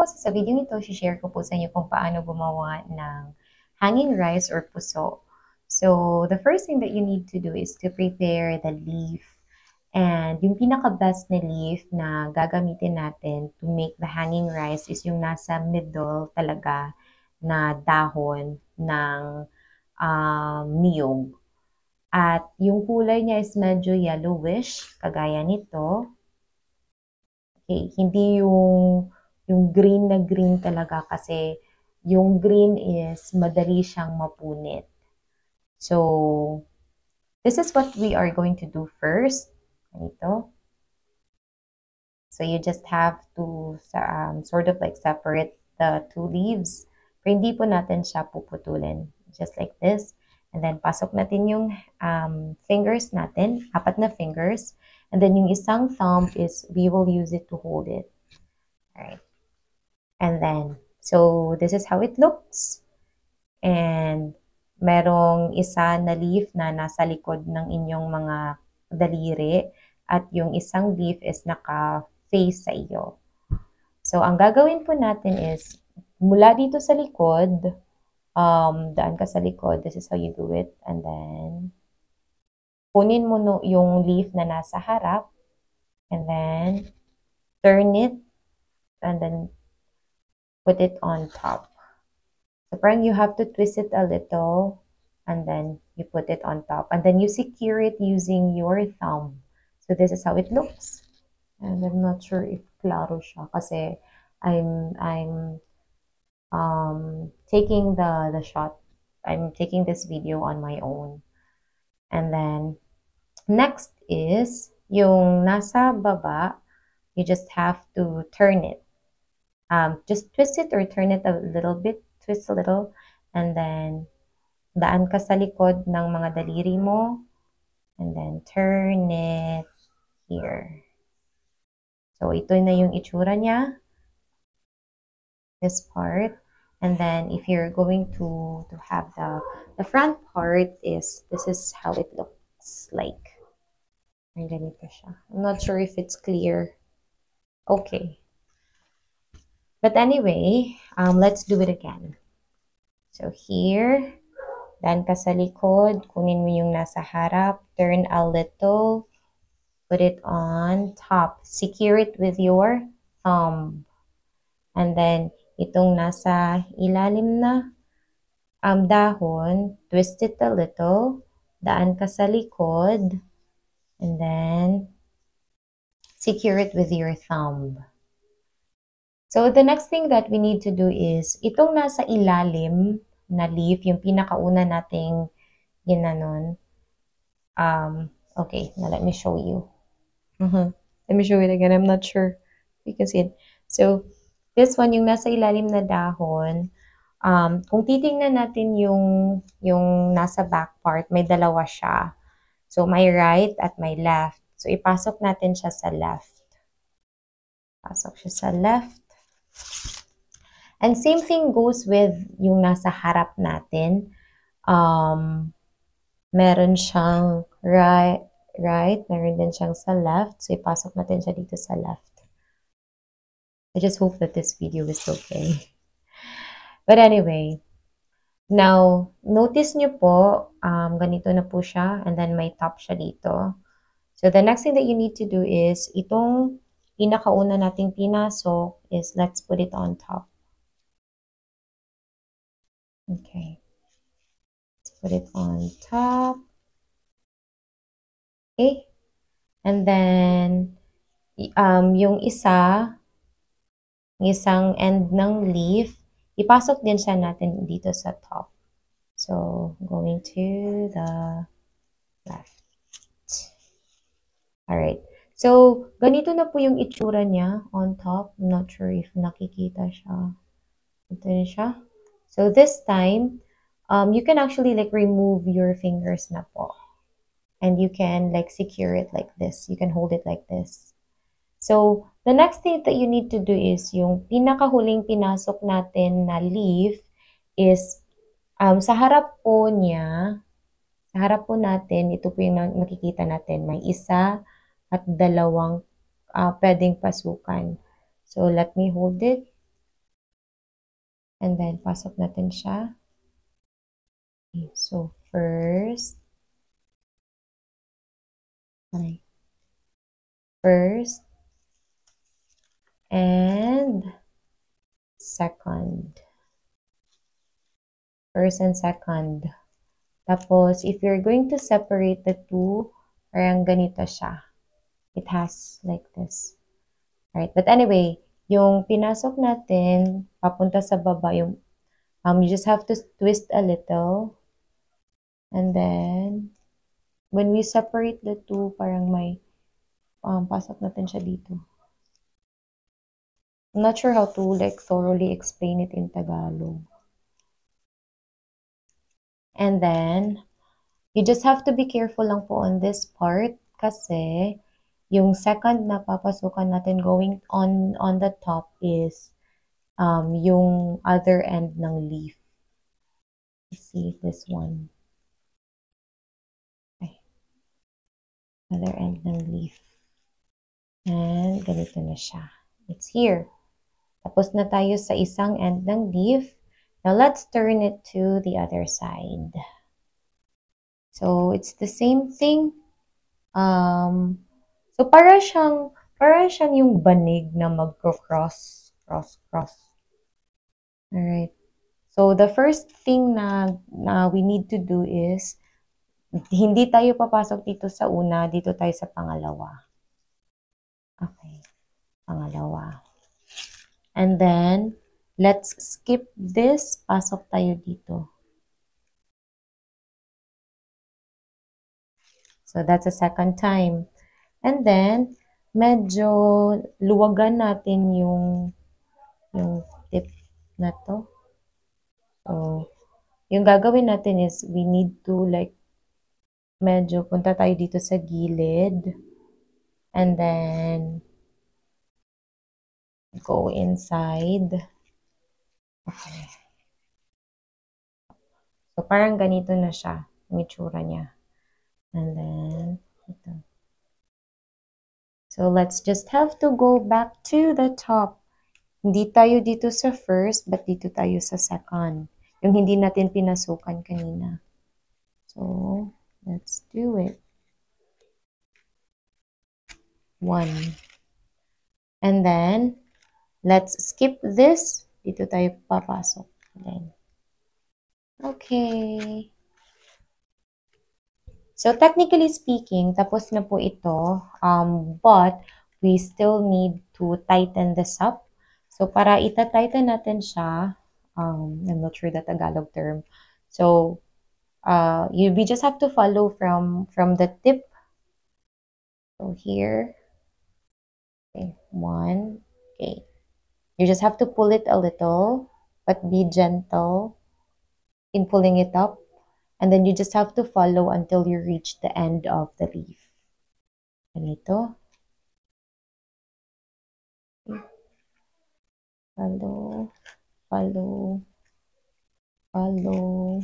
So sa video ito, share ko po sa inyo kung paano gumawa ng hanging rice or puso. So the first thing that you need to do is to prepare the leaf. And yung pinaka-best na leaf na gagamitin natin to make the hanging rice is yung nasa middle talaga na dahon ng niyog. At yung kulay niya is medyo yellowish, kagaya nito. Okay, hindi yung green na green talaga kasi yung green is madali siyang mapunit. So, this is what we are going to do first. Ganito. So, you just have to sort of like separate the two leaves. Pero hindi po natin siya puputulin. Just like this. And then, pasok natin yung fingers natin. 4 na fingers. And then, yung isang thumb is, we will use it to hold it. Alright. And then, so this is how it looks. And merong isa na leaf na nasa likod ng inyong mga daliri. At yung isang leaf is naka-face sa iyo. So, ang gagawin po natin is, mula dito sa likod, daan ka sa likod, this is how you do it. And then, kunin mo yung leaf na nasa harap. And then, turn it. And then, put it on top. So parang you have to twist it a little and then you put it on top. And then you secure it using your thumb. So this is how it looks. And I'm not sure if klaro siya kasi I'm taking the shot. I'm taking this video on my own. And then next is yung nasa baba, you just have to turn it. Just twist it or turn it a little bit, twist a little, and then daan ka sa likod ng mga daliri mo, and then turn it here. So, ito na yung itsura niya, this part. And then, if you're going to have the front part is, this is how it looks like. Ang ganito siya. I'm not sure if it's clear. Okay. But anyway, let's do it again. So here, daan ka sa likod, kunin mo yung nasa harap, turn a little, put it on top. Secure it with your thumb. And then, itong nasa ilalim na dahon, twist it a little, daan ka sa likod, and then, secure it with your thumb. So, the next thing that we need to do is, itong nasa ilalim na leaf, yung pinakauna nating ginanon. Okay, now let me show you. Let me show it again. I'm not sure you can see it. So, this one, yung nasa ilalim na dahon, kung titingnan natin yung nasa back part, may dalawa siya. So, may right at may left. So, ipasok natin siya sa left. Pasok siya sa left. And same thing goes with yung nasa harap natin. Meron siyang right, meron din siyang sa left. So, ipasok natin siya dito sa left. I just hope that this video is okay. But anyway, now, notice nyo po, ganito na po siya, and then may top siya dito. So, the next thing that you need to do is, itong pinakauna nating pinasok is, let's put it on top. Okay. Let's put it on top. Okay. And then, yung isang end ng leaf, ipasok din siya natin dito sa top. So, going to the left. Alright. So, ganito na po yung itsura niya on top. I'm not sure if nakikita siya. Ito na siya. So, this time, you can actually like remove your fingers na po. And you can like secure it like this. You can hold it like this. So, the next thing that you need to do is yung pinakahuling pinasok natin na leaf is sa harap po niya, sa harap po natin, ito po yung makikita natin, may isa at dalawang pwedeng pasukan. So, let me hold it. And then, pasok natin siya. Okay, so, first, and second. First and second. Tapos, if you're going to separate the two, parang ganito siya. It has like this. Right? But anyway, yung pinasok natin, papunta sa baba, yung, you just have to twist a little. And then, when we separate the two, parang may, pasok natin siya dito. I'm not sure how to like thoroughly explain it in Tagalog. And then, you just have to be careful lang po on this part kasi yung second na papasukan natin going on the top is yung other end ng leaf. Let's see this one. Okay. Other end ng leaf. And ganito na siya. It's here. Tapos na tayo sa isang end ng leaf. Now, let's turn it to the other side. So, it's the same thing. So, para siyang yung banig na magko-cross, cross. Alright. So, the first thing na we need to do is, hindi tayo papasok dito sa una, dito tayo sa pangalawa. Okay. Pangalawa. And then, let's skip this. Pasok tayo dito. So, that's the second time. And then, medyo luwagan natin yung tip na to. So, yung gagawin natin is, we need to like, medyo punta tayo dito sa gilid. And then, go inside. Okay. So, parang ganito na siya, yung itsura niya. And then, ito. So, let's just have to go back to the top. Hindi tayo dito sa first, but dito tayo sa second. Yung hindi natin pinasukan kanina. So, let's do it. 1. And then, let's skip this. Dito tayo papasok. Then, okay. So, technically speaking, tapos na po ito, but we still need to tighten this up. So, para ita-tighten natin siya, I'm not sure the Tagalog term. So, we just have to follow from the tip. So, here. Okay, 1. Okay. You just have to pull it a little, but be gentle in pulling it up. And then you just have to follow until you reach the end of the leaf. Ganito. Follow, follow, follow,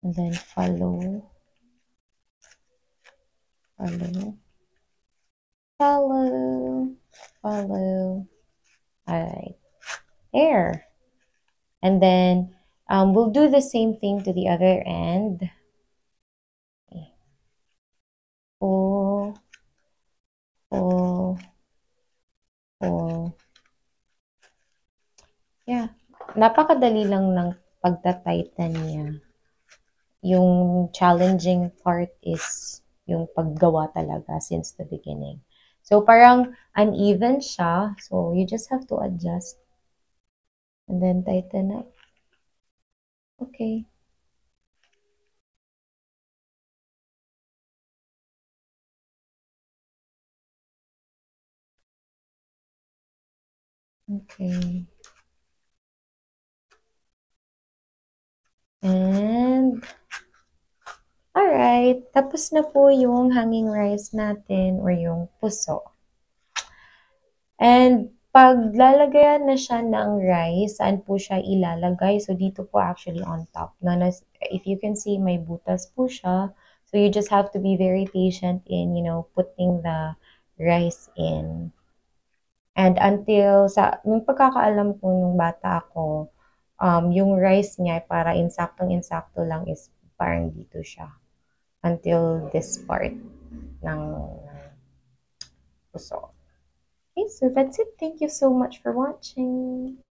and then follow, follow, follow, follow. Alright, there. And then we'll do the same thing to the other end. Okay. Pull, pull, pull. Yeah, napakadali lang ng pagta-tighten niya. Yung challenging part is yung paggawa talaga since the beginning. So, parang uneven siya. So, you just have to adjust. And then, tighten up. Okay. Okay. And, alright. Tapos na po yung hanging rice natin or yung puso. And, pag lalagayan na siya ng rice, saan po siya ilalagay? So, dito po actually on top. If you can see, may butas po siya. So, you just have to be very patient in, putting the rice in. And until nung pagkakaalam ko nung bata ako, yung rice niya para insaktong-insakto lang is parang dito siya. Until this part ng puso. Okay, so that's it. Thank you so much for watching.